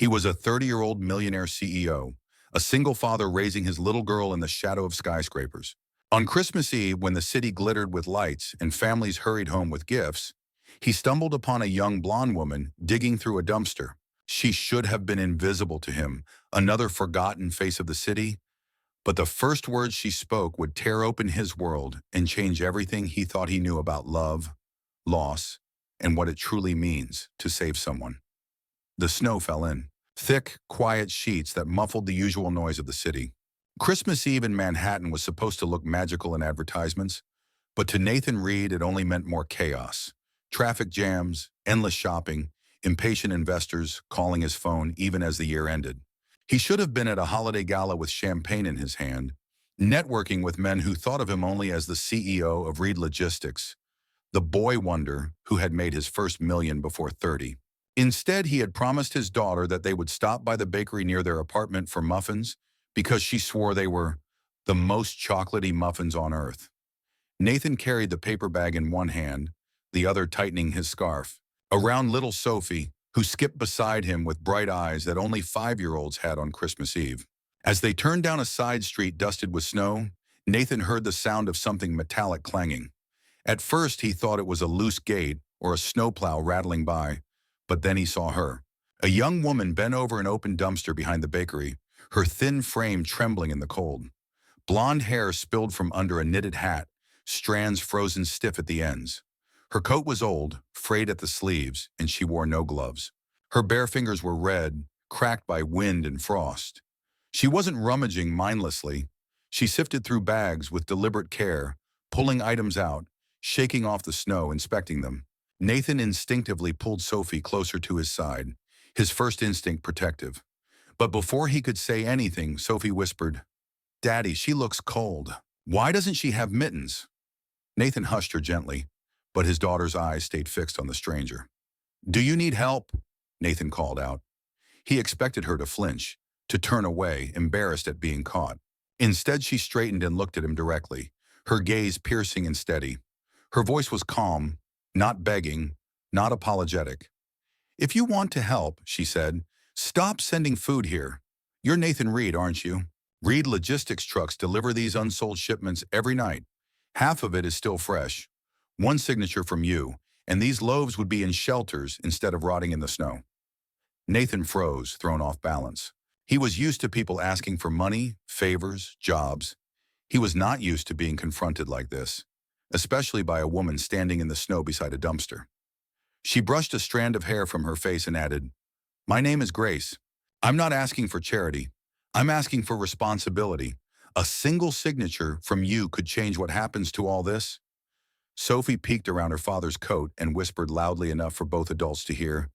He was a 30-year-old millionaire CEO, a single father raising his little girl in the shadow of skyscrapers. On Christmas Eve, when the city glittered with lights and families hurried home with gifts, he stumbled upon a young blonde woman digging through a dumpster. She should have been invisible to him, another forgotten face of the city, but the first words she spoke would tear open his world and change everything he thought he knew about love, loss, and what it truly means to save someone. The snow fell in, thick, quiet sheets that muffled the usual noise of the city. Christmas Eve in Manhattan was supposed to look magical in advertisements, but to Nathan Reed it only meant more chaos. Traffic jams, endless shopping, impatient investors calling his phone even as the year ended. He should have been at a holiday gala with champagne in his hand, networking with men who thought of him only as the CEO of Reed Logistics, the boy wonder who had made his first million before 30. Instead, he had promised his daughter that they would stop by the bakery near their apartment for muffins because she swore they were the most chocolatey muffins on earth. Nathan carried the paper bag in one hand, the other tightening his scarf, around little Sophie, who skipped beside him with bright eyes that only 5-year-olds had on Christmas Eve. As they turned down a side street dusted with snow, Nathan heard the sound of something metallic clanging. At first, he thought it was a loose gate or a snowplow rattling by, but then he saw her. A young woman bent over an open dumpster behind the bakery, her thin frame trembling in the cold. Blonde hair spilled from under a knitted hat, strands frozen stiff at the ends. Her coat was old, frayed at the sleeves, and she wore no gloves. Her bare fingers were red, cracked by wind and frost. She wasn't rummaging mindlessly. She sifted through bags with deliberate care, pulling items out, shaking off the snow, inspecting them. Nathan instinctively pulled Sophie closer to his side, his first instinct protective. But before he could say anything, Sophie whispered, "Daddy, she looks cold. Why doesn't she have mittens?" Nathan hushed her gently, but his daughter's eyes stayed fixed on the stranger. "Do you need help?" Nathan called out. He expected her to flinch, to turn away, embarrassed at being caught. Instead, she straightened and looked at him directly, her gaze piercing and steady. Her voice was calm, not begging, not apologetic. "If you want to help," she said, "stop sending food here. You're Nathan Reed, aren't you? Reed Logistics trucks deliver these unsold shipments every night. Half of it is still fresh. One signature from you, and these loaves would be in shelters instead of rotting in the snow." Nathan froze, thrown off balance. He was used to people asking for money, favors, jobs. He was not used to being confronted like this, especially by a woman standing in the snow beside a dumpster. She brushed a strand of hair from her face and added, "My name is Grace. I'm not asking for charity. I'm asking for responsibility. A single signature from you could change what happens to all this." Sophie peeked around her father's coat and whispered loudly enough for both adults to hear,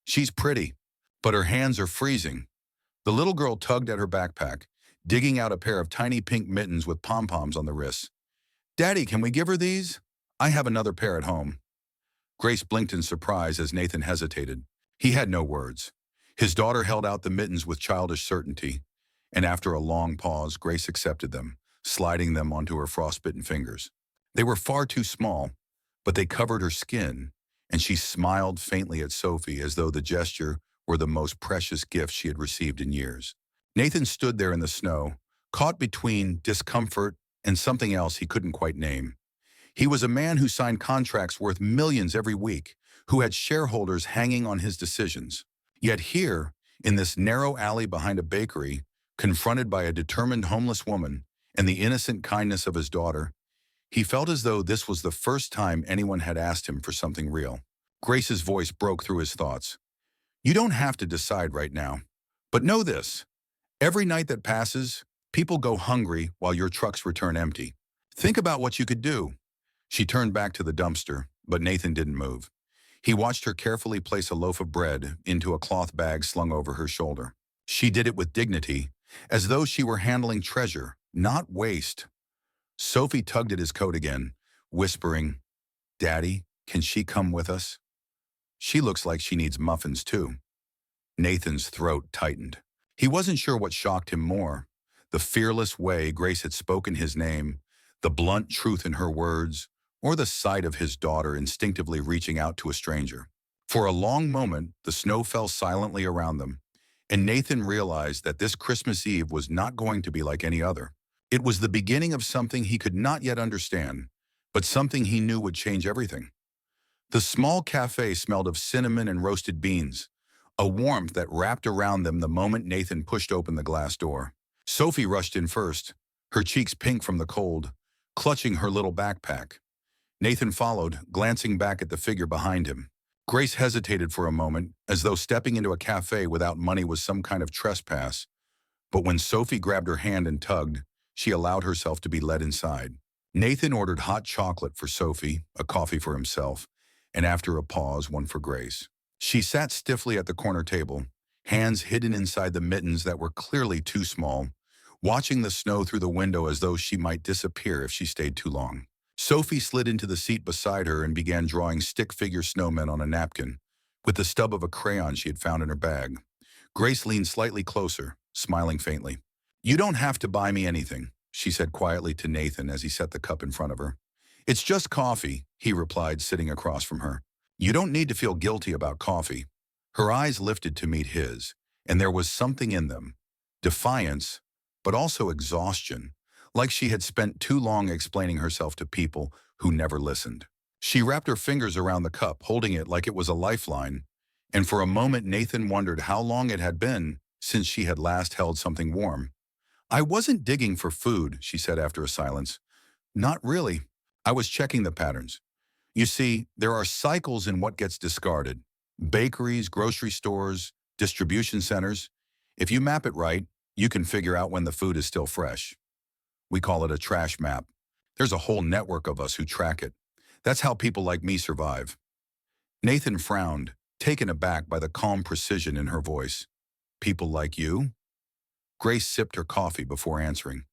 "She's pretty, but her hands are freezing." The little girl tugged at her backpack, digging out a pair of tiny pink mittens with pom-poms on the wrists. "Daddy, can we give her these? I have another pair at home." Grace blinked in surprise as Nathan hesitated. He had no words. His daughter held out the mittens with childish certainty, and after a long pause, Grace accepted them, sliding them onto her frostbitten fingers. They were far too small, but they covered her skin, and she smiled faintly at Sophie as though the gesture were the most precious gift she had received in years. Nathan stood there in the snow, caught between discomfort and something else he couldn't quite name. He was a man who signed contracts worth millions every week, who had shareholders hanging on his decisions. Yet here, in this narrow alley behind a bakery, confronted by a determined homeless woman and the innocent kindness of his daughter, he felt as though this was the first time anyone had asked him for something real. Grace's voice broke through his thoughts. "You don't have to decide right now. But know this, every night that passes, people go hungry while your trucks return empty. Think about what you could do." She turned back to the dumpster, but Nathan didn't move. He watched her carefully place a loaf of bread into a cloth bag slung over her shoulder. She did it with dignity, as though she were handling treasure, not waste. Sophie tugged at his coat again, whispering, "Daddy, can she come with us? She looks like she needs muffins too." Nathan's throat tightened. He wasn't sure what shocked him more, the fearless way Grace had spoken his name, the blunt truth in her words, or the sight of his daughter instinctively reaching out to a stranger. For a long moment, the snow fell silently around them, And Nathan realized that this Christmas Eve was not going to be like any other. It was the beginning of something he could not yet understand, but something he knew would change everything. The small cafe smelled of cinnamon and roasted beans, a warmth that wrapped around them the moment Nathan pushed open the glass door. Sophie rushed in first, her cheeks pink from the cold, clutching her little backpack. Nathan followed, glancing back at the figure behind him. Grace hesitated for a moment, as though stepping into a cafe without money was some kind of trespass. But when Sophie grabbed her hand and tugged, she allowed herself to be led inside. Nathan ordered hot chocolate for Sophie, a coffee for himself, and after a pause, one for Grace. She sat stiffly at the corner table, hands hidden inside the mittens that were clearly too small, watching the snow through the window as though she might disappear if she stayed too long. Sophie slid into the seat beside her and began drawing stick figure snowmen on a napkin, with the stub of a crayon she had found in her bag. Grace leaned slightly closer, smiling faintly. "You don't have to buy me anything," she said quietly to Nathan as he set the cup in front of her. "It's just coffee," he replied, sitting across from her. "You don't need to feel guilty about coffee." Her eyes lifted to meet his, and there was something in them. Defiance, but also exhaustion, like she had spent too long explaining herself to people who never listened. She wrapped her fingers around the cup, holding it like it was a lifeline, and for a moment Nathan wondered how long it had been since she had last held something warm. "I wasn't digging for food," she said after a silence. "Not really. I was checking the patterns. You see, there are cycles in what gets discarded. Bakeries, grocery stores, distribution centers. If you map it right, you can figure out when the food is still fresh. We call it a trash map. There's a whole network of us who track it. That's how people like me survive." Nathan frowned, taken aback by the calm precision in her voice. "People like you?" Grace sipped her coffee before answering.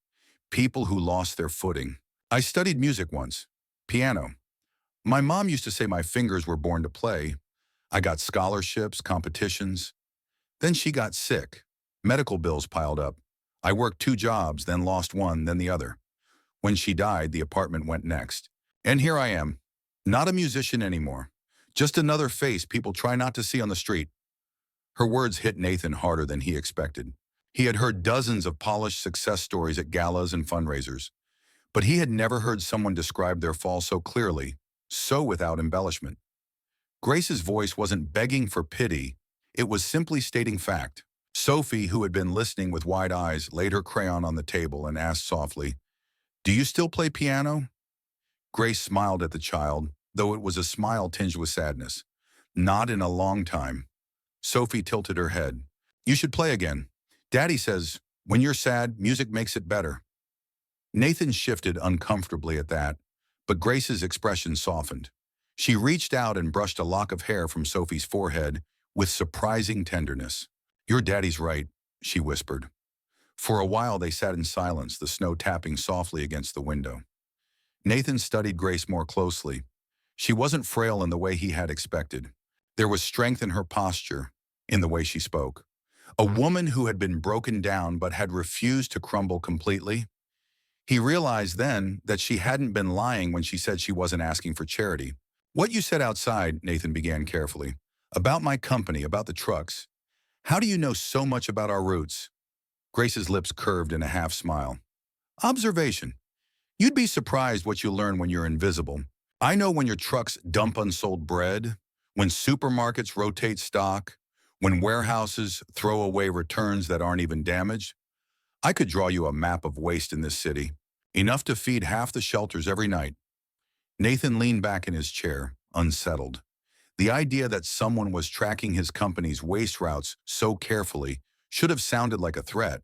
"People who lost their footing. I studied music once. Piano. My mom used to say my fingers were born to play. I got scholarships, competitions. Then she got sick. Medical bills piled up. I worked 2 jobs, then lost one, then the other. When she died, the apartment went next. And here I am, not a musician anymore. Just another face people try not to see on the street." Her words hit Nathan harder than he expected. He had heard dozens of polished success stories at galas and fundraisers, but he had never heard someone describe their fall so clearly, so without embellishment. Grace's voice wasn't begging for pity, it was simply stating fact. Sophie, who had been listening with wide eyes, laid her crayon on the table and asked softly, "Do you still play piano?" Grace smiled at the child, though it was a smile tinged with sadness. "Not in a long time." Sophie tilted her head. "You should play again. Daddy says, when you're sad, music makes it better." Nathan shifted uncomfortably at that, but Grace's expression softened. She reached out and brushed a lock of hair from Sophie's forehead with surprising tenderness. "Your daddy's right," she whispered. For a while they sat in silence, the snow tapping softly against the window. Nathan studied Grace more closely. She wasn't frail in the way he had expected. There was strength in her posture, in the way she spoke. A woman who had been broken down but had refused to crumble completely. He realized then that she hadn't been lying when she said she wasn't asking for charity. "What you said outside," Nathan began carefully, "about my company, about the trucks. How do you know so much about our roots?" Grace's lips curved in a half smile. "Observation. You'd be surprised what you learn when you're invisible. I know when your trucks dump unsold bread, when supermarkets rotate stock, when warehouses throw away returns that aren't even damaged. I could draw you a map of waste in this city, enough to feed half the shelters every night." Nathan leaned back in his chair, unsettled. The idea that someone was tracking his company's waste routes so carefully should have sounded like a threat,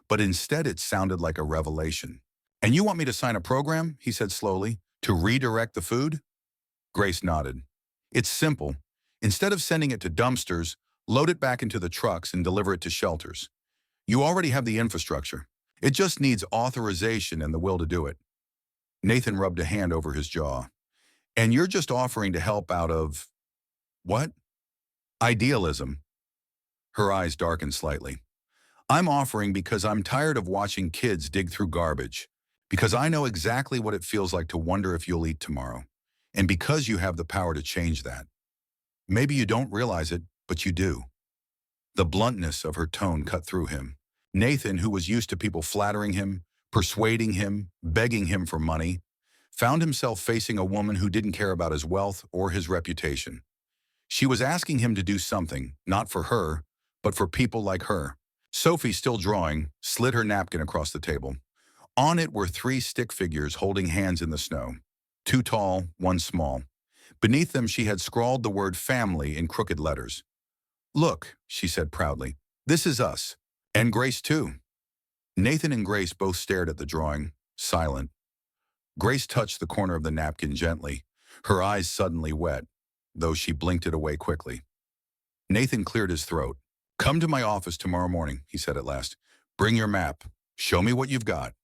but instead it sounded like a revelation. "And you want me to sign a program," he said slowly, "to redirect the food?" Grace nodded. "It's simple. Instead of sending it to dumpsters, load it back into the trucks and deliver it to shelters. You already have the infrastructure. It just needs authorization and the will to do it." Nathan rubbed a hand over his jaw. "And you're just offering to help out of what?" "Idealism." Her eyes darkened slightly. "I'm offering because I'm tired of watching kids dig through garbage, because I know exactly what it feels like to wonder if you'll eat tomorrow, and because you have the power to change that. Maybe you don't realize it, but you do." The bluntness of her tone cut through him. Nathan, who was used to people flattering him, persuading him, begging him for money, found himself facing a woman who didn't care about his wealth or his reputation. She was asking him to do something, not for her, but for people like her. Sophie, still drawing, slid her napkin across the table. On it were three stick figures holding hands in the snow. Two tall, one small. Beneath them she had scrawled the word family in crooked letters. "Look," she said proudly, "this is us. And Grace too." Nathan and Grace both stared at the drawing, silent. Grace touched the corner of the napkin gently, her eyes suddenly wet, though she blinked it away quickly. Nathan cleared his throat. "Come to my office tomorrow morning," he said at last. "Bring your map. Show me what you've got."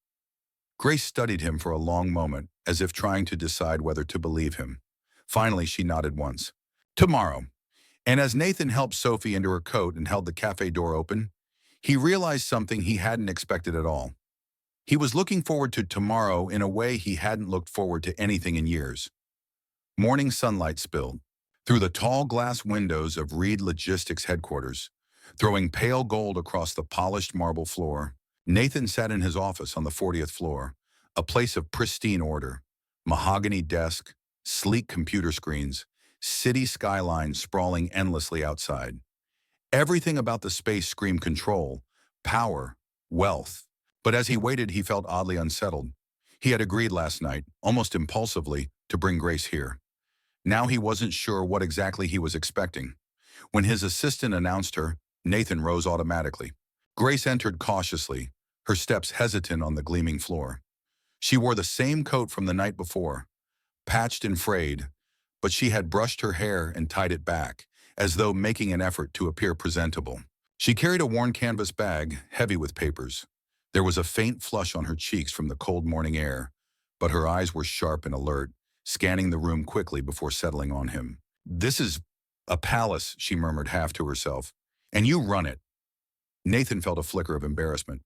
Grace studied him for a long moment, as if trying to decide whether to believe him. Finally, she nodded once. "Tomorrow." And as Nathan helped Sophie into her coat and held the cafe door open, he realized something he hadn't expected at all. He was looking forward to tomorrow in a way he hadn't looked forward to anything in years. Morning sunlight spilled through the tall glass windows of Reed Logistics headquarters, throwing pale gold across the polished marble floor. Nathan sat in his office on the 40th floor, a place of pristine order. Mahogany desk, sleek computer screens, city skylines sprawling endlessly outside. Everything about the space screamed control, power, wealth. But as he waited, he felt oddly unsettled. He had agreed last night, almost impulsively, to bring Grace here. Now he wasn't sure what exactly he was expecting. When his assistant announced her, Nathan rose automatically. Grace entered cautiously, her steps hesitant on the gleaming floor. She wore the same coat from the night before, patched and frayed, but she had brushed her hair and tied it back, as though making an effort to appear presentable. She carried a worn canvas bag, heavy with papers. There was a faint flush on her cheeks from the cold morning air, but her eyes were sharp and alert, scanning the room quickly before settling on him. "This is a palace," she murmured half to herself. "And you run it." Nathan felt a flicker of embarrassment.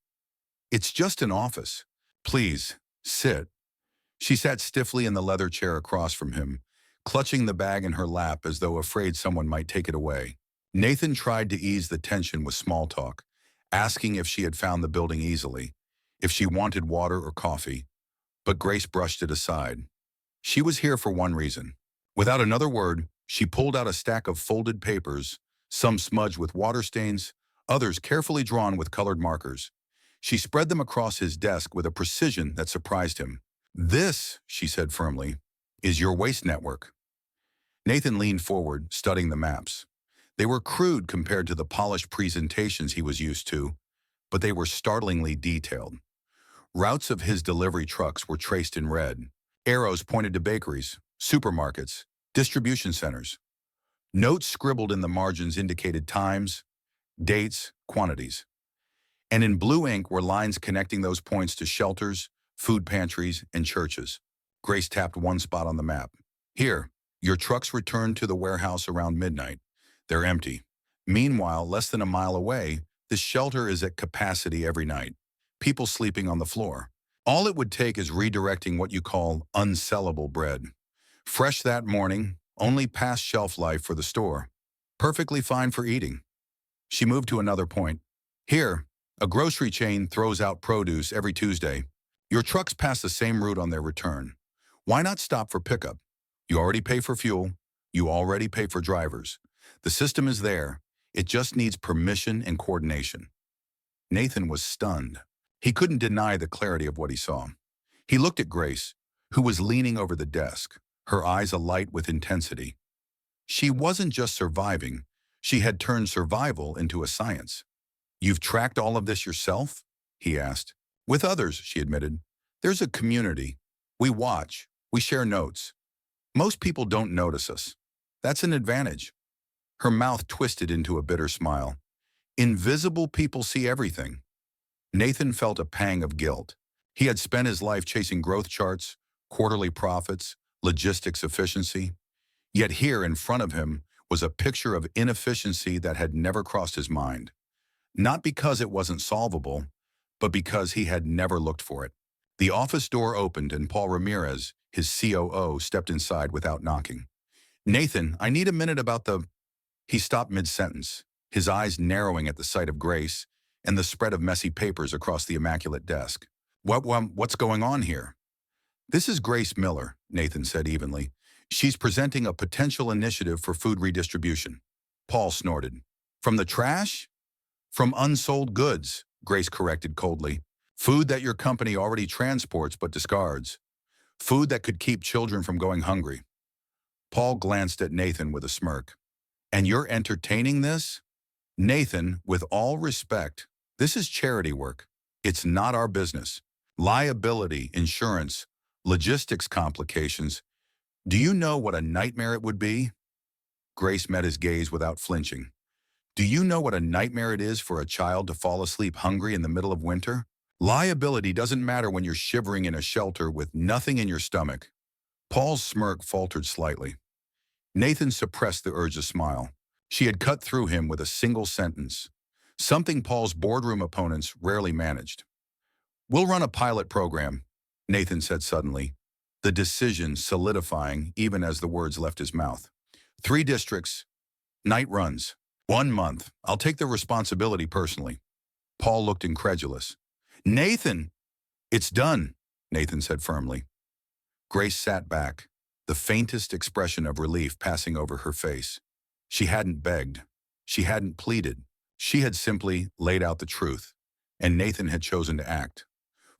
"It's just an office. Please, sit." She sat stiffly in the leather chair across from him, clutching the bag in her lap as though afraid someone might take it away. Nathan tried to ease the tension with small talk, asking if she had found the building easily, if she wanted water or coffee, but Grace brushed it aside. She was here for one reason. Without another word, she pulled out a stack of folded papers, some smudged with water stains, others carefully drawn with colored markers. She spread them across his desk with a precision that surprised him. "This," she said firmly, "is your waste network." Nathan leaned forward, studying the maps. They were crude compared to the polished presentations he was used to, but they were startlingly detailed. Routes of his delivery trucks were traced in red. Arrows pointed to bakeries, supermarkets, distribution centers. Notes scribbled in the margins indicated times, dates, quantities. And in blue ink were lines connecting those points to shelters, food pantries, and churches. Grace tapped one spot on the map. "Here, your trucks return to the warehouse around midnight. They're empty. Meanwhile, less than a mile away, this shelter is at capacity every night. People sleeping on the floor. All it would take is redirecting what you call unsellable bread. Fresh that morning, only past shelf life for the store. Perfectly fine for eating." She moved to another point. "Here, a grocery chain throws out produce every Tuesday. Your trucks pass the same route on their return. Why not stop for pickup? You already pay for fuel. You already pay for drivers. The system is there. It just needs permission and coordination." Nathan was stunned. He couldn't deny the clarity of what he saw. He looked at Grace, who was leaning over the desk, her eyes alight with intensity. She wasn't just surviving. She had turned survival into a science. "You've tracked all of this yourself?" he asked. "With others," she admitted. "There's a community. We watch. We share notes. Most people don't notice us. That's an advantage." Her mouth twisted into a bitter smile. "Invisible people see everything." Nathan felt a pang of guilt. He had spent his life chasing growth charts, quarterly profits, logistics efficiency. Yet here in front of him was a picture of inefficiency that had never crossed his mind. Not because it wasn't solvable, but because he had never looked for it. The office door opened and Paul Ramirez, his COO, stepped inside without knocking. "Nathan, I need a minute about the—" He stopped mid-sentence, his eyes narrowing at the sight of Grace and the spread of messy papers across the immaculate desk. What's going on here? This is Grace Miller, Nathan said evenly. She's presenting a potential initiative for food redistribution. Paul snorted. From the trash? From unsold goods, Grace corrected coldly. Food that your company already transports but discards. Food that could keep children from going hungry. Paul glanced at Nathan with a smirk. And you're entertaining this? Nathan, with all respect, this is charity work. It's not our business. Liability, insurance, logistics complications. Do you know what a nightmare it would be? Grace met his gaze without flinching. Do you know what a nightmare it is for a child to fall asleep hungry in the middle of winter? Liability doesn't matter when you're shivering in a shelter with nothing in your stomach. Paul's smirk faltered slightly. Nathan suppressed the urge to smile. She had cut through him with a single sentence, something Paul's boardroom opponents rarely managed. We'll run a pilot program, Nathan said suddenly, the decision solidifying even as the words left his mouth. 3 districts, night runs, 1 month. I'll take the responsibility personally. Paul looked incredulous. Nathan! It's done, Nathan said firmly. Grace sat back, the faintest expression of relief passing over her face. She hadn't begged. She hadn't pleaded. She had simply laid out the truth, and Nathan had chosen to act.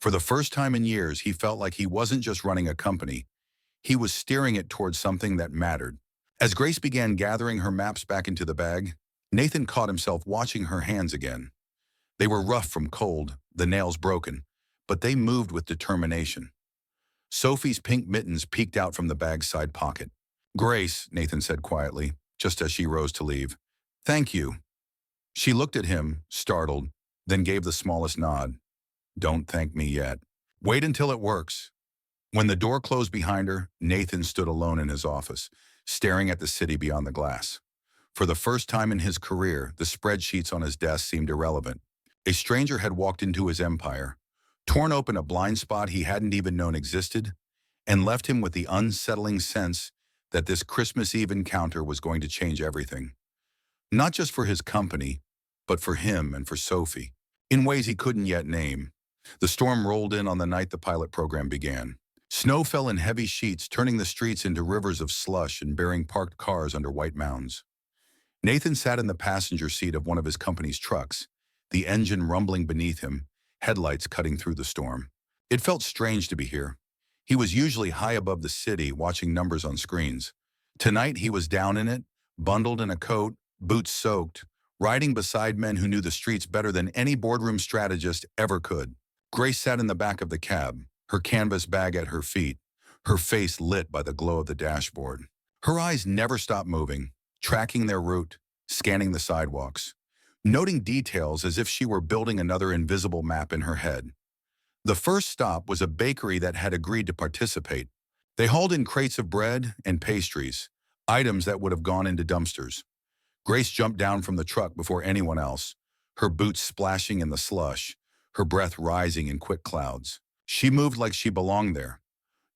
For the first time in years, he felt like he wasn't just running a company. He was steering it towards something that mattered. As Grace began gathering her maps back into the bag, Nathan caught himself watching her hands again. They were rough from cold, the nails broken, but they moved with determination. Sophie's pink mittens peeked out from the bag's side pocket. Grace, Nathan said quietly, just as she rose to leave. Thank you. She looked at him, startled, then gave the smallest nod. Don't thank me yet. Wait until it works. When the door closed behind her, Nathan stood alone in his office, staring at the city beyond the glass. For the first time in his career, the spreadsheets on his desk seemed irrelevant. A stranger had walked into his empire, torn open a blind spot he hadn't even known existed, and left him with the unsettling sense that this Christmas Eve encounter was going to change everything. Not just for his company, but for him and for Sophie, in ways he couldn't yet name. The storm rolled in on the night the pilot program began. Snow fell in heavy sheets, turning the streets into rivers of slush and burying parked cars under white mounds. Nathan sat in the passenger seat of one of his company's trucks, the engine rumbling beneath him, headlights cutting through the storm. It felt strange to be here. He was usually high above the city, watching numbers on screens. Tonight he was down in it, bundled in a coat, boots soaked, riding beside men who knew the streets better than any boardroom strategist ever could. Grace sat in the back of the cab, her canvas bag at her feet, her face lit by the glow of the dashboard. Her eyes never stopped moving, tracking their route, scanning the sidewalks, noting details as if she were building another invisible map in her head. The first stop was a bakery that had agreed to participate. They hauled in crates of bread and pastries, items that would have gone into dumpsters. Grace jumped down from the truck before anyone else, her boots splashing in the slush, her breath rising in quick clouds. She moved like she belonged there,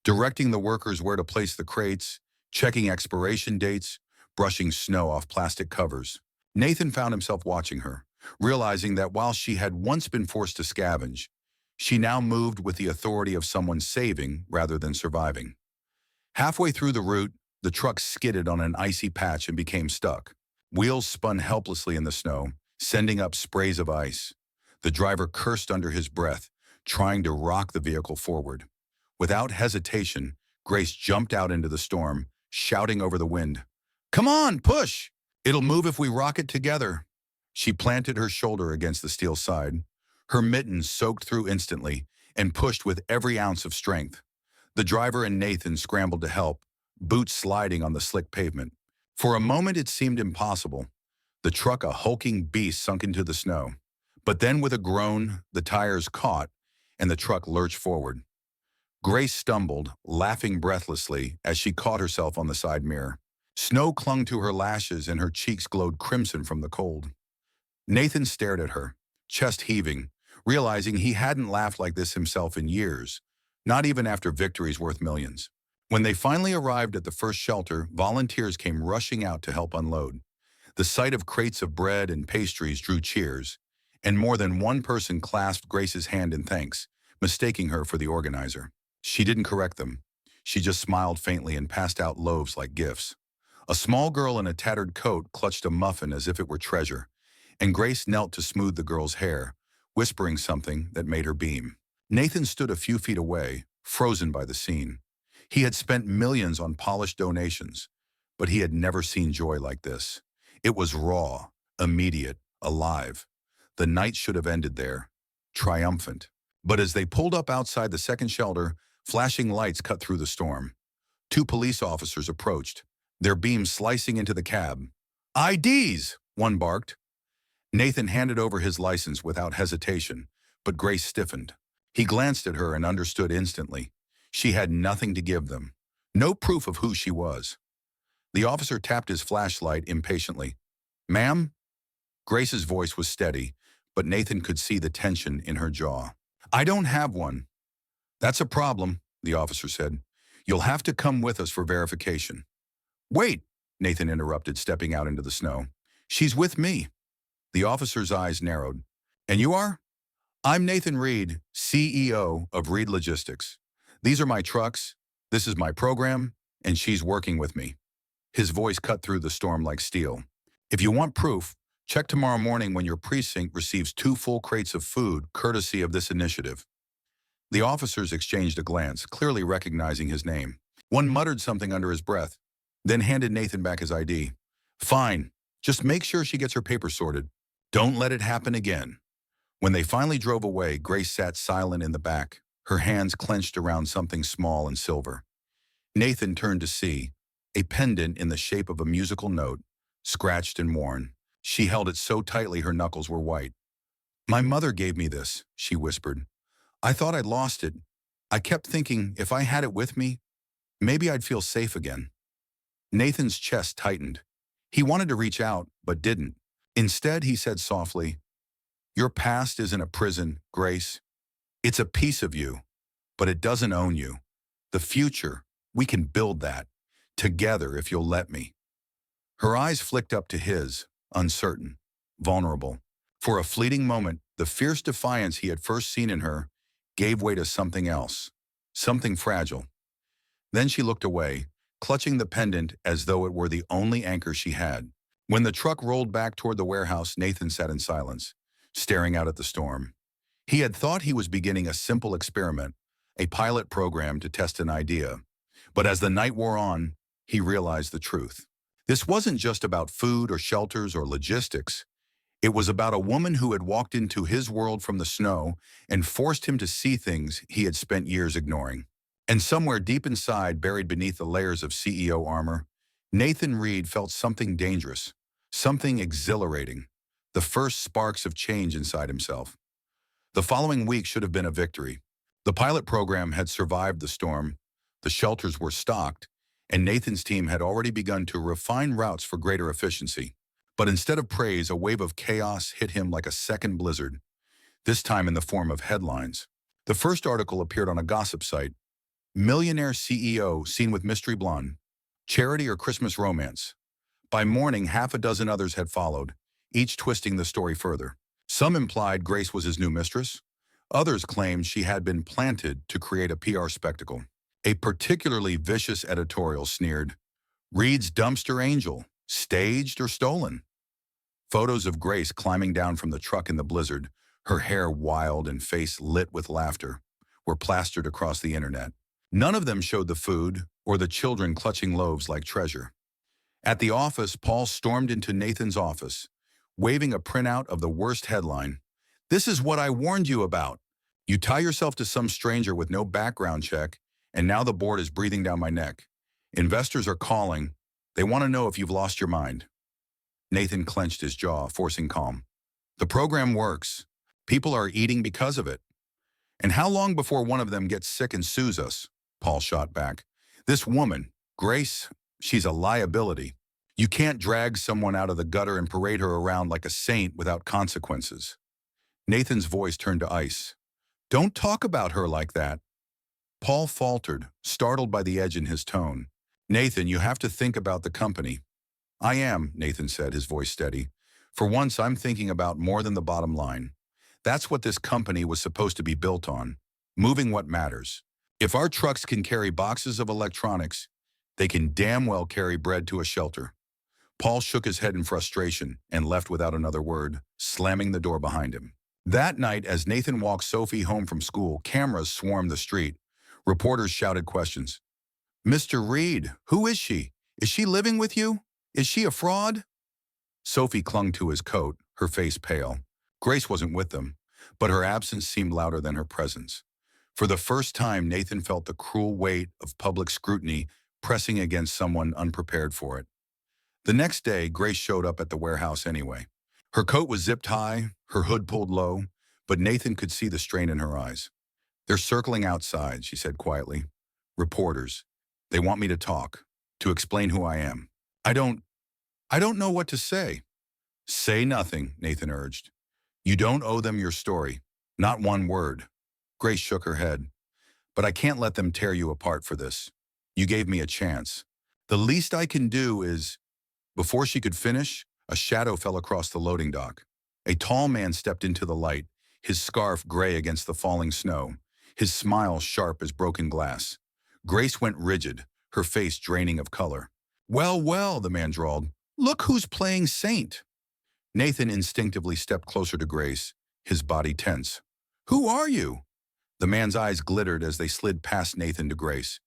directing the workers where to place the crates, checking expiration dates, brushing snow off plastic covers. Nathan found himself watching her, realizing that while she had once been forced to scavenge, she now moved with the authority of someone saving rather than surviving. Halfway through the route, the truck skidded on an icy patch and became stuck. Wheels spun helplessly in the snow, sending up sprays of ice. The driver cursed under his breath, trying to rock the vehicle forward. Without hesitation, Grace jumped out into the storm, shouting over the wind, "Come on, push! It'll move if we rock it together." She planted her shoulder against the steel side. Her mittens soaked through instantly and pushed with every ounce of strength. The driver and Nathan scrambled to help, boots sliding on the slick pavement. For a moment it seemed impossible. The truck, a hulking beast, sunk into the snow. But then with a groan, the tires caught and the truck lurched forward. Grace stumbled, laughing breathlessly as she caught herself on the side mirror. Snow clung to her lashes and her cheeks glowed crimson from the cold. Nathan stared at her, chest heaving, realizing he hadn't laughed like this himself in years, not even after victories worth millions. When they finally arrived at the first shelter, volunteers came rushing out to help unload. The sight of crates of bread and pastries drew cheers, and more than one person clasped Grace's hand in thanks, mistaking her for the organizer. She didn't correct them. She just smiled faintly and passed out loaves like gifts. A small girl in a tattered coat clutched a muffin as if it were treasure, and Grace knelt to smooth the girl's hair, whispering something that made her beam. Nathan stood a few feet away, frozen by the scene. He had spent millions on polished donations, but he had never seen joy like this. It was raw, immediate, alive. The night should have ended there, triumphant. But as they pulled up outside the second shelter, flashing lights cut through the storm. Two police officers approached, their beams slicing into the cab. "IDs!" one barked. Nathan handed over his license without hesitation, but Grace stiffened. He glanced at her and understood instantly. She had nothing to give them. No proof of who she was. The officer tapped his flashlight impatiently. "Ma'am?" Grace's voice was steady, but Nathan could see the tension in her jaw. "I don't have one." "That's a problem," the officer said. "You'll have to come with us for verification." "Wait," Nathan interrupted, stepping out into the snow. "She's with me." The officer's eyes narrowed. "And you are?" "I'm Nathan Reed, CEO of Reed Logistics. These are my trucks, this is my program, and she's working with me." His voice cut through the storm like steel. "If you want proof, check tomorrow morning when your precinct receives 2 full crates of food courtesy of this initiative." The officers exchanged a glance, clearly recognizing his name. One muttered something under his breath, then handed Nathan back his ID. "Fine, just make sure she gets her papers sorted. Don't let it happen again." When they finally drove away, Grace sat silent in the back, her hands clenched around something small and silver. Nathan turned to see a pendant in the shape of a musical note, scratched and worn. She held it so tightly her knuckles were white. "My mother gave me this," she whispered. "I thought I'd lost it. I kept thinking if I had it with me, maybe I'd feel safe again." Nathan's chest tightened. He wanted to reach out, but didn't. Instead, he said softly, "Your past isn't a prison, Grace. It's a piece of you, but it doesn't own you. The future, we can build that, together if you'll let me." Her eyes flicked up to his, uncertain, vulnerable. For a fleeting moment, the fierce defiance he had first seen in her gave way to something else, something fragile. Then she looked away, clutching the pendant as though it were the only anchor she had. When the truck rolled back toward the warehouse, Nathan sat in silence, staring out at the storm. He had thought he was beginning a simple experiment, a pilot program to test an idea. But as the night wore on, he realized the truth. This wasn't just about food or shelters or logistics. It was about a woman who had walked into his world from the snow and forced him to see things he had spent years ignoring. And somewhere deep inside, buried beneath the layers of CEO armor, Nathan Reed felt something dangerous, something exhilarating, the first sparks of change inside himself. The following week should have been a victory. The pilot program had survived the storm, the shelters were stocked, and Nathan's team had already begun to refine routes for greater efficiency. But instead of praise, a wave of chaos hit him like a second blizzard, this time in the form of headlines. The first article appeared on a gossip site: "Millionaire CEO seen with mystery blonde. Charity or Christmas romance." By morning, half a dozen others had followed, each twisting the story further. Some implied Grace was his new mistress. Others claimed she had been planted to create a PR spectacle. A particularly vicious editorial sneered, "Reed's dumpster angel, staged or stolen." Photos of Grace climbing down from the truck in the blizzard, her hair wild and face lit with laughter, were plastered across the internet. None of them showed the food or the children clutching loaves like treasure. At the office, Paul stormed into Nathan's office, waving a printout of the worst headline. "This is what I warned you about. You tie yourself to some stranger with no background check, and now the board is breathing down my neck. Investors are calling. They want to know if you've lost your mind." Nathan clenched his jaw, forcing calm. "The program works. People are eating because of it. And how long before one of them gets sick and sues us?" Paul shot back. "This woman, Grace, she's a liability. You can't drag someone out of the gutter and parade her around like a saint without consequences." Nathan's voice turned to ice. "Don't talk about her like that." Paul faltered, startled by the edge in his tone. "Nathan, you have to think about the company. I am, Nathan said, his voice steady. For once, I'm thinking about more than the bottom line. That's what this company was supposed to be built on. Moving what matters. If our trucks can carry boxes of electronics, they can damn well carry bread to a shelter. Paul shook his head in frustration and left without another word, slamming the door behind him. That night, as Nathan walked Sophie home from school, cameras swarmed the street. Reporters shouted questions. Mr. Reed, who is she? Is she living with you? Is she a fraud? Sophie clung to his coat, her face pale. Grace wasn't with them, but her absence seemed louder than her presence. For the first time, Nathan felt the cruel weight of public scrutiny pressing against someone unprepared for it. The next day, Grace showed up at the warehouse anyway. Her coat was zipped high, her hood pulled low, but Nathan could see the strain in her eyes. They're circling outside, she said quietly. Reporters. They want me to talk, to explain who I am. I don't know what to say. Say nothing, Nathan urged. You don't owe them your story. Not one word. Grace shook her head. But I can't let them tear you apart for this. You gave me a chance. The least I can do is... Before she could finish, a shadow fell across the loading dock. A tall man stepped into the light, his scarf gray against the falling snow, his smile sharp as broken glass. Grace went rigid, her face draining of color. Well, well, the man drawled. Look who's playing saint. Nathan instinctively stepped closer to Grace, his body tense. Who are you? The man's eyes glittered as they slid past Nathan to Grace.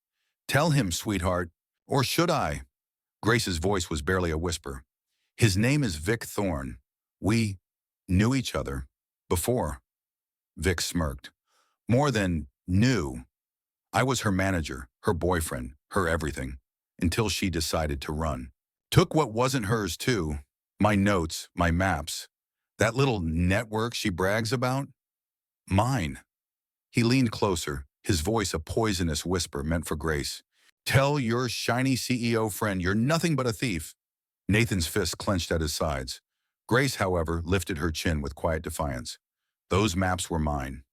Tell him, sweetheart. Or should I? Grace's voice was barely a whisper. His name is Vic Thorne. We knew each other before. Vic smirked. More than knew. I was her manager, her boyfriend, her everything, until she decided to run. Took what wasn't hers too. My notes, my maps. That little network she brags about? Mine. He leaned closer, his voice a poisonous whisper meant for Grace. Tell your shiny CEO friend you're nothing but a thief. Nathan's fist clenched at his sides. Grace, however, lifted her chin with quiet defiance. Those maps were mine.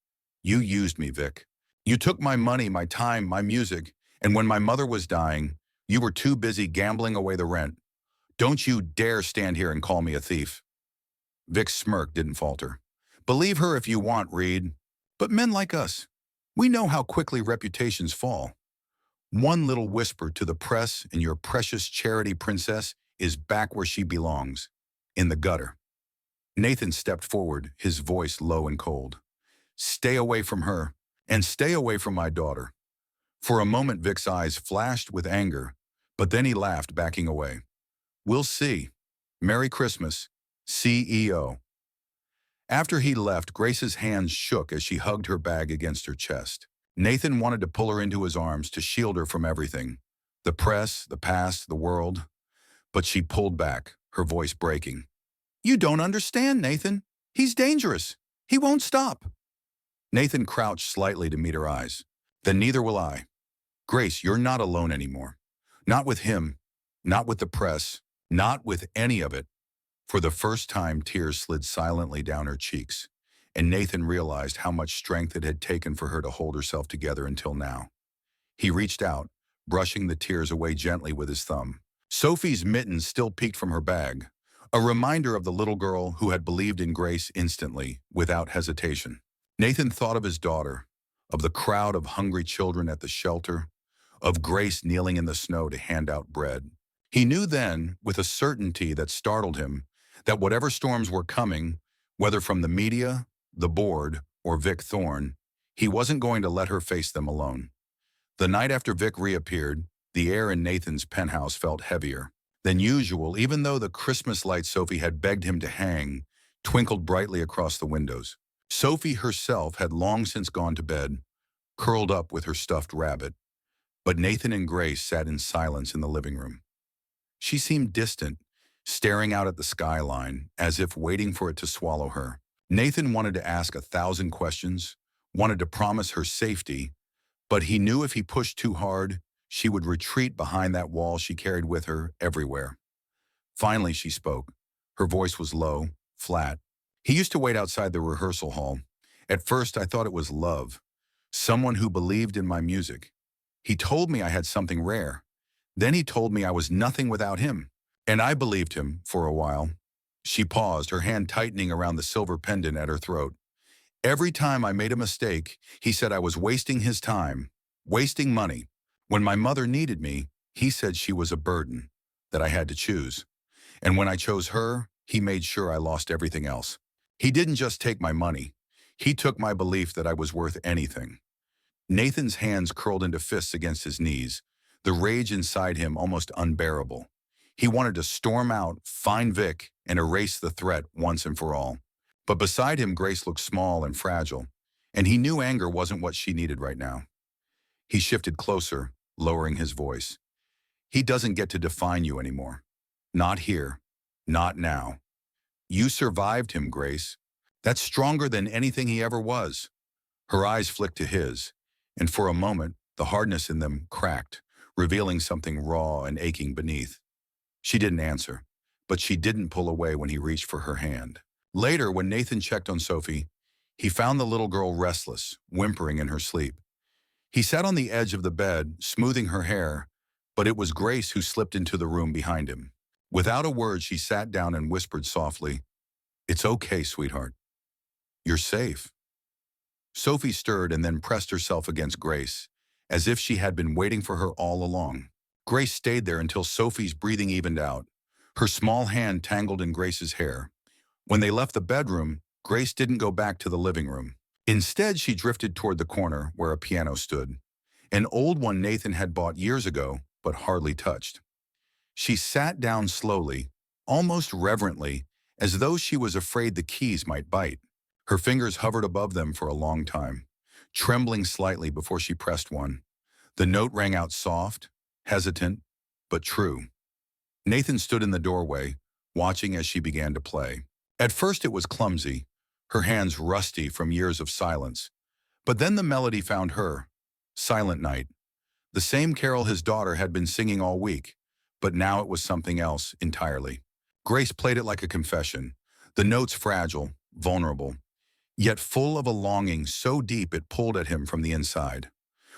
You used me, Vic. You took my money, my time, my music, and when my mother was dying, you were too busy gambling away the rent. Don't you dare stand here and call me a thief. Vic's smirk didn't falter. Believe her if you want, Reed. But men like us, we know how quickly reputations fall. One little whisper to the press and your precious charity princess is back where she belongs, in the gutter. Nathan stepped forward, his voice low and cold. Stay away from her, and stay away from my daughter. For a moment, Vic's eyes flashed with anger, but then he laughed, backing away. We'll see. Merry Christmas, CEO. After he left, Grace's hands shook as she hugged her bag against her chest. Nathan wanted to pull her into his arms to shield her from everything. The press, the past, the world. But she pulled back, her voice breaking. You don't understand, Nathan. He's dangerous. He won't stop. Nathan crouched slightly to meet her eyes. Then neither will I. Grace, you're not alone anymore. Not with him. Not with the press. Not with any of it. For the first time, tears slid silently down her cheeks, and Nathan realized how much strength it had taken for her to hold herself together until now. He reached out, brushing the tears away gently with his thumb. Sophie's mittens still peeked from her bag, a reminder of the little girl who had believed in Grace instantly, without hesitation. Nathan thought of his daughter, of the crowd of hungry children at the shelter, of Grace kneeling in the snow to hand out bread. He knew then, with a certainty that startled him, that whatever storms were coming, whether from the media, the board, or Vic Thorne, he wasn't going to let her face them alone. The night after Vic reappeared, the air in Nathan's penthouse felt heavier than usual, even though the Christmas lights Sophie had begged him to hang twinkled brightly across the windows. Sophie herself had long since gone to bed, curled up with her stuffed rabbit, but Nathan and Grace sat in silence in the living room. She seemed distant, staring out at the skyline, as if waiting for it to swallow her. Nathan wanted to ask 1,000 questions, wanted to promise her safety, but he knew if he pushed too hard, she would retreat behind that wall she carried with her everywhere. Finally, she spoke. Her voice was low, flat. He used to wait outside the rehearsal hall. At first, I thought it was love, someone who believed in my music. He told me I had something rare. Then he told me I was nothing without him. And I believed him for a while. She paused, her hand tightening around the silver pendant at her throat. Every time I made a mistake, he said I was wasting his time, wasting money. When my mother needed me, he said she was a burden, that I had to choose. And when I chose her, he made sure I lost everything else. He didn't just take my money. He took my belief that I was worth anything. Nathan's hands curled into fists against his knees, the rage inside him almost unbearable. He wanted to storm out, find Vic, and erase the threat once and for all. But beside him, Grace looked small and fragile, and he knew anger wasn't what she needed right now. He shifted closer, lowering his voice. He doesn't get to define you anymore. Not here. Not now. You survived him, Grace. That's stronger than anything he ever was. Her eyes flicked to his, and for a moment, the hardness in them cracked, revealing something raw and aching beneath. She didn't answer, but she didn't pull away when he reached for her hand. Later, when Nathan checked on Sophie, he found the little girl restless, whimpering in her sleep. He sat on the edge of the bed, smoothing her hair, but it was Grace who slipped into the room behind him. Without a word, she sat down and whispered softly, "It's okay, sweetheart. You're safe." Sophie stirred and then pressed herself against Grace, as if she had been waiting for her all along. Grace stayed there until Sophie's breathing evened out, her small hand tangled in Grace's hair. When they left the bedroom, Grace didn't go back to the living room. Instead, she drifted toward the corner where a piano stood, an old one Nathan had bought years ago, but hardly touched. She sat down slowly, almost reverently, as though she was afraid the keys might bite. Her fingers hovered above them for a long time, trembling slightly before she pressed one. The note rang out soft, hesitant, but true. Nathan stood in the doorway, watching as she began to play. At first it was clumsy, her hands rusty from years of silence. But then the melody found her. Silent Night. The same carol his daughter had been singing all week, but now it was something else entirely. Grace played it like a confession, the notes fragile, vulnerable, yet full of a longing so deep it pulled at him from the inside.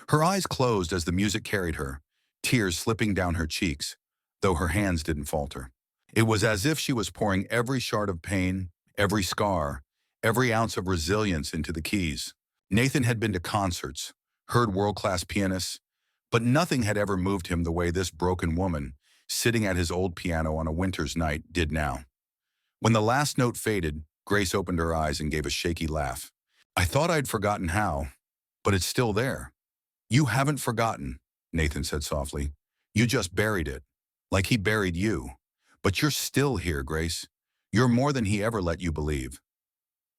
Her eyes closed as the music carried her, tears slipping down her cheeks, though her hands didn't falter. It was as if she was pouring every shard of pain, every scar, every ounce of resilience into the keys. Nathan had been to concerts, heard world-class pianists, but nothing had ever moved him the way this broken woman, sitting at his old piano on a winter's night, did now. When the last note faded, Grace opened her eyes and gave a shaky laugh. "I thought I'd forgotten how, but it's still there." "You haven't forgotten," Nathan said softly. "You just buried it, like he buried you. But you're still here, Grace. You're more than he ever let you believe."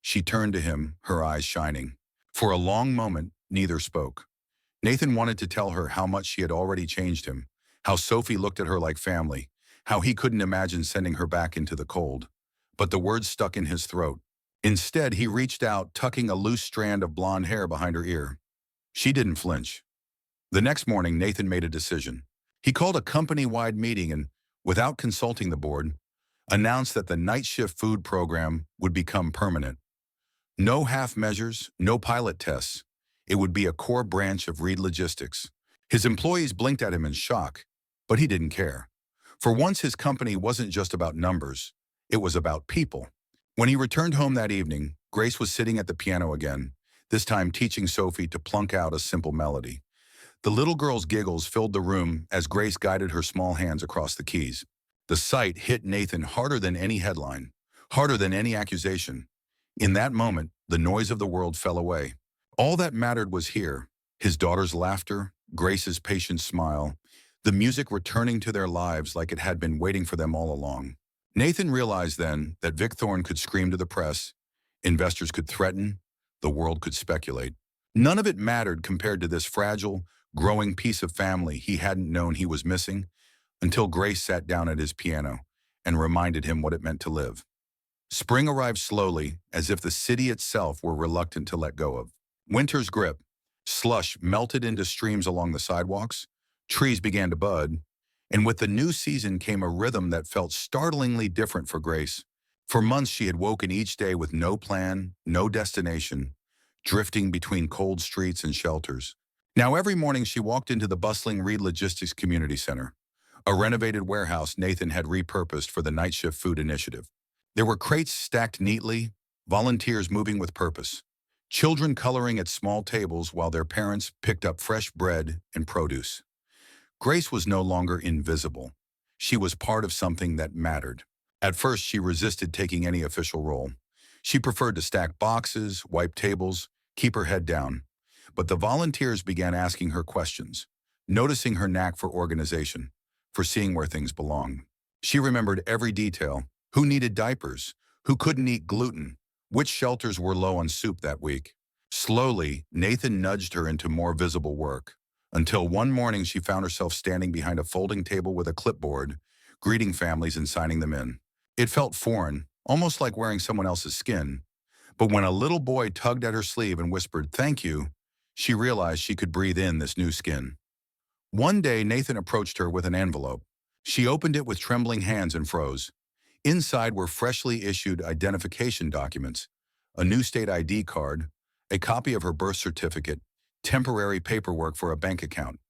She turned to him, her eyes shining. For a long moment, neither spoke. Nathan wanted to tell her how much she had already changed him, how Sophie looked at her like family, how he couldn't imagine sending her back into the cold. But the words stuck in his throat. Instead, he reached out, tucking a loose strand of blonde hair behind her ear. She didn't flinch. The next morning, Nathan made a decision. He called a company-wide meeting and, without consulting the board, announced that the night shift food program would become permanent. No half measures, no pilot tests. It would be a core branch of Reed Logistics. His employees blinked at him in shock, but he didn't care. For once, his company wasn't just about numbers. It was about people. When he returned home that evening, Grace was sitting at the piano again, this time teaching Sophie to plunk out a simple melody. The little girl's giggles filled the room as Grace guided her small hands across the keys. The sight hit Nathan harder than any headline, harder than any accusation. In that moment, the noise of the world fell away. All that mattered was here, his daughter's laughter, Grace's patient smile, the music returning to their lives like it had been waiting for them all along. Nathan realized then that Vic Thorne could scream to the press, investors could threaten, the world could speculate. None of it mattered compared to this fragile, growing piece of family he hadn't known he was missing until Grace sat down at his piano and reminded him what it meant to live. Spring arrived slowly, as if the city itself were reluctant to let go of. Winter's grip, slush melted into streams along the sidewalks, trees began to bud, and with the new season came a rhythm that felt startlingly different for Grace. For months she had woken each day with no plan, no destination, drifting between cold streets and shelters. Now every morning she walked into the bustling Reed Logistics Community Center, a renovated warehouse Nathan had repurposed for the night shift food initiative. There were crates stacked neatly, volunteers moving with purpose, children coloring at small tables while their parents picked up fresh bread and produce. Grace was no longer invisible. She was part of something that mattered. At first, she resisted taking any official role. She preferred to stack boxes, wipe tables, keep her head down. But the volunteers began asking her questions, noticing her knack for organization, for seeing where things belonged. She remembered every detail: who needed diapers, who couldn't eat gluten, which shelters were low on soup that week. Slowly, Nathan nudged her into more visible work, until one morning she found herself standing behind a folding table with a clipboard, greeting families and signing them in. It felt foreign, almost like wearing someone else's skin. But when a little boy tugged at her sleeve and whispered, "Thank you," she realized she could breathe in this new skin. One day, Nathan approached her with an envelope. She opened it with trembling hands and froze. Inside were freshly issued identification documents, a new state ID card, a copy of her birth certificate, temporary paperwork for a bank account.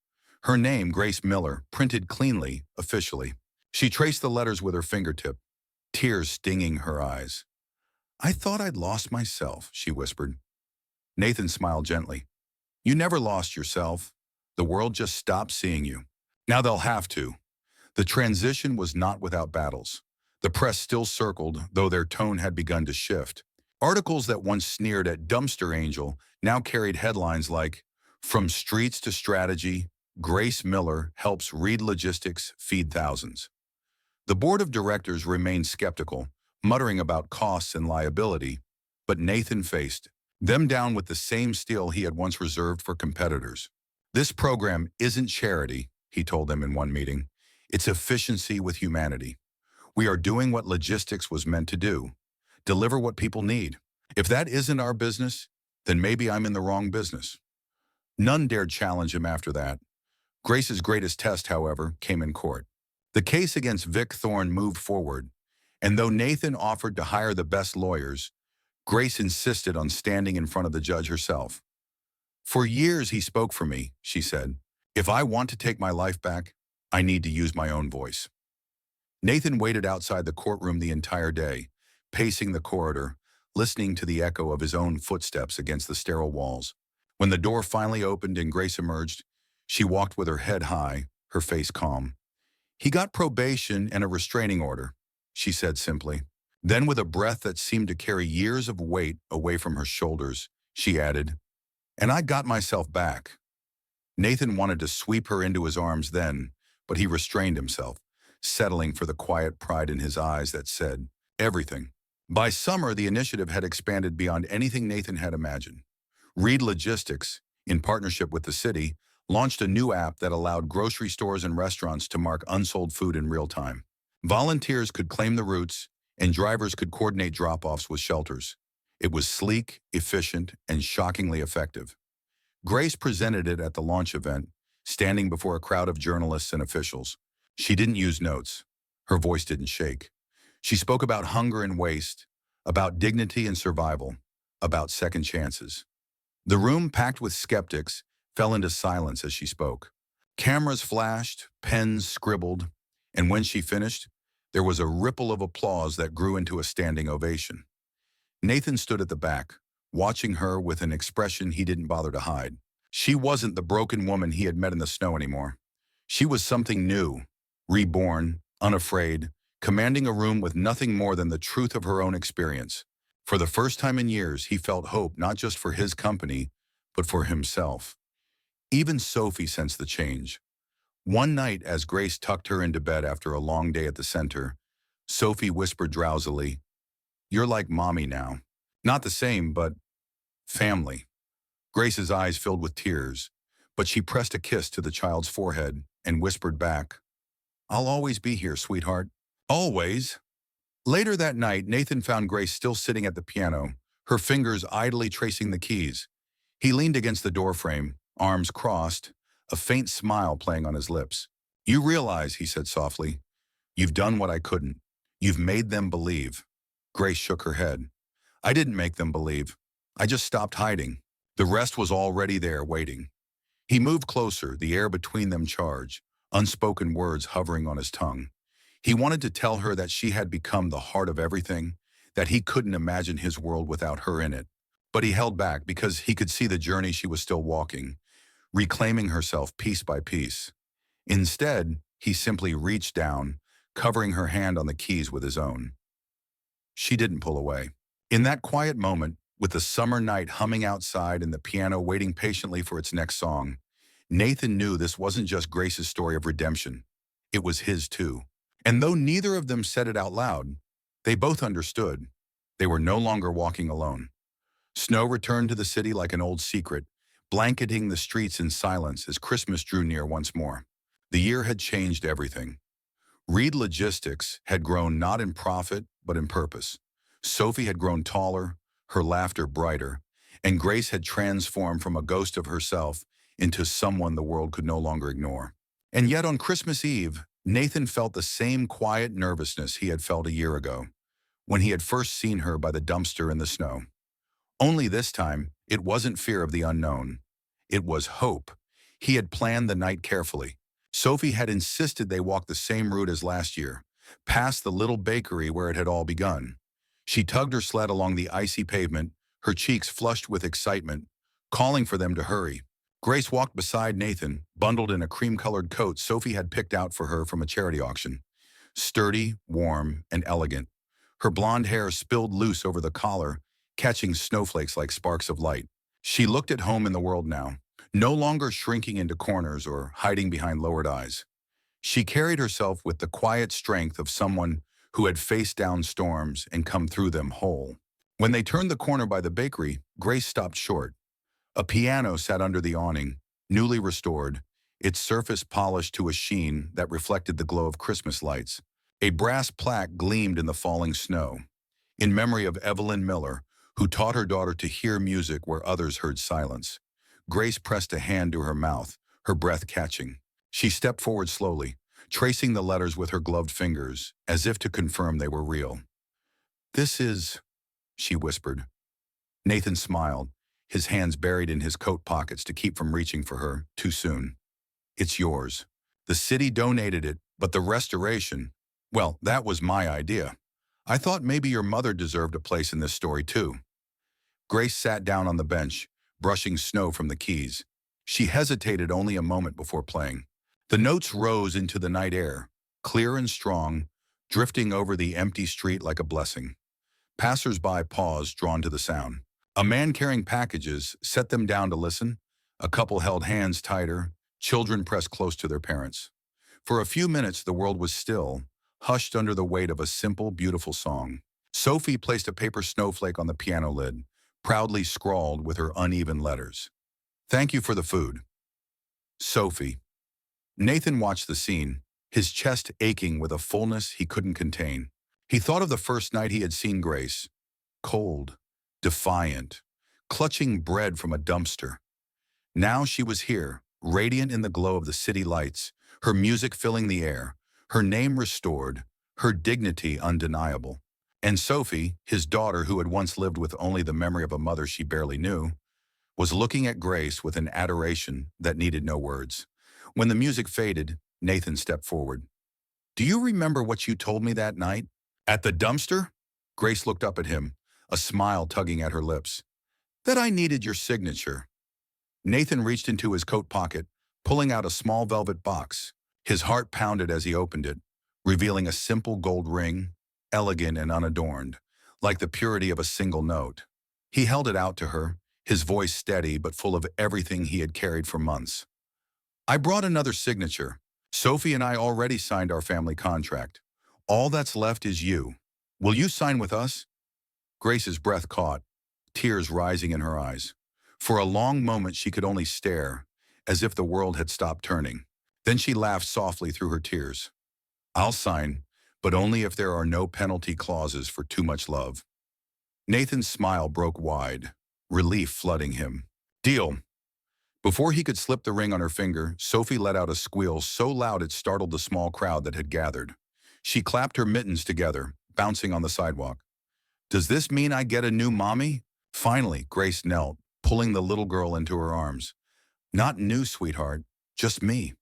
Her name, Grace Miller, printed cleanly, officially. She traced the letters with her fingertip, tears stinging her eyes. "I thought I'd lost myself," she whispered. Nathan smiled gently. "You never lost yourself. The world just stopped seeing you. Now they'll have to." The transition was not without battles. The press still circled, though their tone had begun to shift. Articles that once sneered at Dumpster Angel now carried headlines like, "From Streets to Strategy, Grace Miller helps Reed Logistics feed thousands." The board of directors remained skeptical, muttering about costs and liability, but Nathan faced them down with the same steel he had once reserved for competitors. "This program isn't charity," he told them in one meeting. "It's efficiency with humanity. We are doing what logistics was meant to do: deliver what people need. If that isn't our business, then maybe I'm in the wrong business." None dared challenge him after that. Grace's greatest test, however, came in court. The case against Vic Thorne moved forward, and though Nathan offered to hire the best lawyers, Grace insisted on standing in front of the judge herself. "For years he spoke for me," she said. "If I want to take my life back, I need to use my own voice." Nathan waited outside the courtroom the entire day, pacing the corridor, listening to the echo of his own footsteps against the sterile walls. When the door finally opened and Grace emerged, she walked with her head high, her face calm. "He got probation and a restraining order," she said simply. Then, with a breath that seemed to carry years of weight away from her shoulders, she added, "And I got myself back." Nathan wanted to sweep her into his arms then, but he restrained himself, settling for the quiet pride in his eyes that said, "Everything." By summer, the initiative had expanded beyond anything Nathan had imagined. Reed Logistics, in partnership with the city, launched a new app that allowed grocery stores and restaurants to mark unsold food in real time. Volunteers could claim the routes, and drivers could coordinate drop-offs with shelters. It was sleek, efficient, and shockingly effective. Grace presented it at the launch event, standing before a crowd of journalists and officials. She didn't use notes. Her voice didn't shake. She spoke about hunger and waste, about dignity and survival, about second chances. The room, packed with skeptics, fell into silence as she spoke. Cameras flashed, pens scribbled, and when she finished, there was a ripple of applause that grew into a standing ovation. Nathan stood at the back, watching her with an expression he didn't bother to hide. She wasn't the broken woman he had met in the snow anymore. She was something new, reborn, unafraid, commanding a room with nothing more than the truth of her own experience. For the first time in years, he felt hope not just for his company, but for himself. Even Sophie sensed the change. One night, as Grace tucked her into bed after a long day at the center, Sophie whispered drowsily, "You're like Mommy now. Not the same, but family." Grace's eyes filled with tears, but she pressed a kiss to the child's forehead and whispered back, "I'll always be here, sweetheart. Always." Later that night, Nathan found Grace still sitting at the piano, her fingers idly tracing the keys. He leaned against the doorframe, arms crossed, a faint smile playing on his lips. "You realize," he said softly, "you've done what I couldn't. You've made them believe." Grace shook her head. "I didn't make them believe. I just stopped hiding. The rest was already there, waiting." He moved closer, the air between them charged, unspoken words hovering on his tongue. He wanted to tell her that she had become the heart of everything, that he couldn't imagine his world without her in it. But he held back because he could see the journey she was still walking, reclaiming herself piece by piece. Instead, he simply reached down, covering her hand on the keys with his own. She didn't pull away. In that quiet moment, with the summer night humming outside and the piano waiting patiently for its next song, Nathan knew this wasn't just Grace's story of redemption. It was his too. And though neither of them said it out loud, they both understood. They were no longer walking alone. Snow returned to the city like an old secret, blanketing the streets in silence as Christmas drew near once more. The year had changed everything. Reed Logistics had grown not in profit, but in purpose. Sophie had grown taller, her laughter brighter, and Grace had transformed from a ghost of herself into someone the world could no longer ignore. And yet on Christmas Eve, Nathan felt the same quiet nervousness he had felt a year ago, when he had first seen her by the dumpster in the snow. Only this time, it wasn't fear of the unknown. It was hope. He had planned the night carefully. Sophie had insisted they walk the same route as last year, past the little bakery where it had all begun. She tugged her sled along the icy pavement, her cheeks flushed with excitement, calling for them to hurry. Grace walked beside Nathan, bundled in a cream-colored coat Sophie had picked out for her from a charity auction. Sturdy, warm, and elegant. Her blonde hair spilled loose over the collar, catching snowflakes like sparks of light. She looked at home in the world now, no longer shrinking into corners or hiding behind lowered eyes. She carried herself with the quiet strength of someone who had faced down storms and come through them whole. When they turned the corner by the bakery, Grace stopped short. A piano sat under the awning, newly restored, its surface polished to a sheen that reflected the glow of Christmas lights. A brass plaque gleamed in the falling snow, in memory of Evelyn Miller, who taught her daughter to hear music where others heard silence. Grace pressed a hand to her mouth, her breath catching. She stepped forward slowly, tracing the letters with her gloved fingers, as if to confirm they were real. "This is," she whispered. Nathan smiled, his hands buried in his coat pockets to keep from reaching for her too soon. "It's yours. The city donated it, but the restoration, well, that was my idea. I thought maybe your mother deserved a place in this story too." Grace sat down on the bench, brushing snow from the keys. She hesitated only a moment before playing. The notes rose into the night air, clear and strong, drifting over the empty street like a blessing. Passers-by paused, drawn to the sound. A man carrying packages set them down to listen. A couple held hands tighter, children pressed close to their parents. For a few minutes the world was still, hushed under the weight of a simple, beautiful song. Sophie placed a paper snowflake on the piano lid, proudly scrawled with her uneven letters. "Thank you for the food." Sophie. Nathan watched the scene, his chest aching with a fullness he couldn't contain. He thought of the first night he had seen Grace. Cold, defiant, clutching bread from a dumpster. Now she was here, radiant in the glow of the city lights, her music filling the air, her name restored, her dignity undeniable. And Sophie, his daughter who had once lived with only the memory of a mother she barely knew, was looking at Grace with an adoration that needed no words. When the music faded, Nathan stepped forward. "Do you remember what you told me that night? At the dumpster?" Grace looked up at him, a smile tugging at her lips. "That I needed your signature." Nathan reached into his coat pocket, pulling out a small velvet box. His heart pounded as he opened it, revealing a simple gold ring, elegant and unadorned, like the purity of a single note. He held it out to her, his voice steady but full of everything he had carried for months. "I brought another signature. Sophie and I already signed our family contract. All that's left is you. Will you sign with us?" Grace's breath caught, tears rising in her eyes. For a long moment she could only stare, as if the world had stopped turning. Then she laughed softly through her tears. "I'll sign, but only if there are no penalty clauses for too much love." Nathan's smile broke wide, relief flooding him. "Deal." Before he could slip the ring on her finger, Sophie let out a squeal so loud it startled the small crowd that had gathered. She clapped her mittens together, bouncing on the sidewalk. "Does this mean I get a new mommy?" Finally, Grace knelt, pulling the little girl into her arms. "Not new, sweetheart, just me."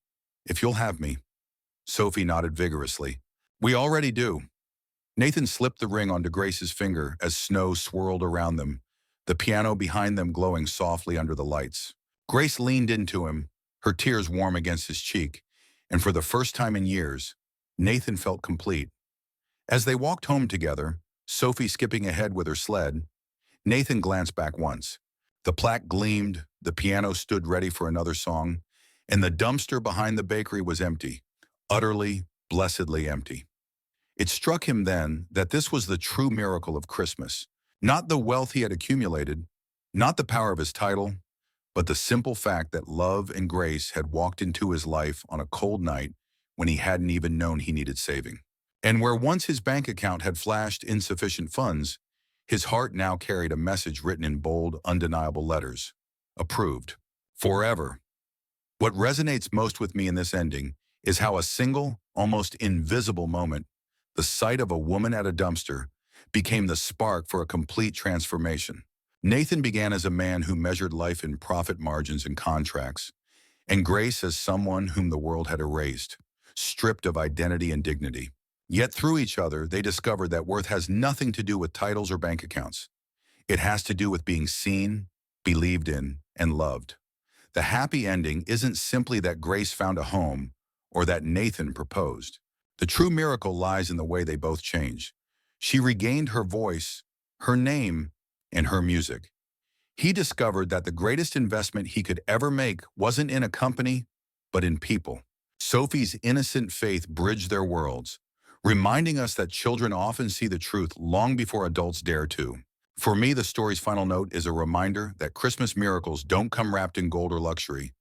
If you'll have me. Sophie nodded vigorously. We already do. Nathan slipped the ring onto Grace's finger as snow swirled around them, the piano behind them glowing softly under the lights. Grace leaned into him, her tears warm against his cheek, and for the first time in years, Nathan felt complete. As they walked home together, Sophie skipping ahead with her sled, Nathan glanced back once. The plaque gleamed, the piano stood ready for another song, and the dumpster behind the bakery was empty, utterly, blessedly empty. It struck him then that this was the true miracle of Christmas. Not the wealth he had accumulated, not the power of his title, but the simple fact that love and grace had walked into his life on a cold night when he hadn't even known he needed saving. And where once his bank account had flashed insufficient funds, his heart now carried a message written in bold, undeniable letters. Approved. Forever. What resonates most with me in this ending is how a single, almost invisible moment, the sight of a woman at a dumpster, became the spark for a complete transformation. Nathan began as a man who measured life in profit margins and contracts, and Grace as someone whom the world had erased, stripped of identity and dignity. Yet through each other, they discovered that worth has nothing to do with titles or bank accounts. It has to do with being seen, believed in, and loved. The happy ending isn't simply that Grace found a home or that Nathan proposed. The true miracle lies in the way they both changed. She regained her voice, her name, and her music. He discovered that the greatest investment he could ever make wasn't in a company, but in people. Sophie's innocent faith bridged their worlds, reminding us that children often see the truth long before adults dare to. For me, the story's final note is a reminder that Christmas miracles don't come wrapped in gold or luxury.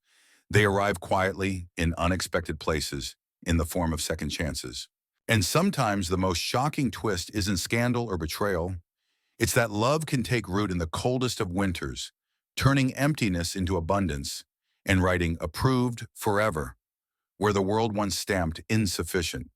They arrive quietly in unexpected places in the form of second chances. And sometimes the most shocking twist isn't scandal or betrayal. It's that love can take root in the coldest of winters, turning emptiness into abundance and writing approved forever, where the world once stamped insufficient.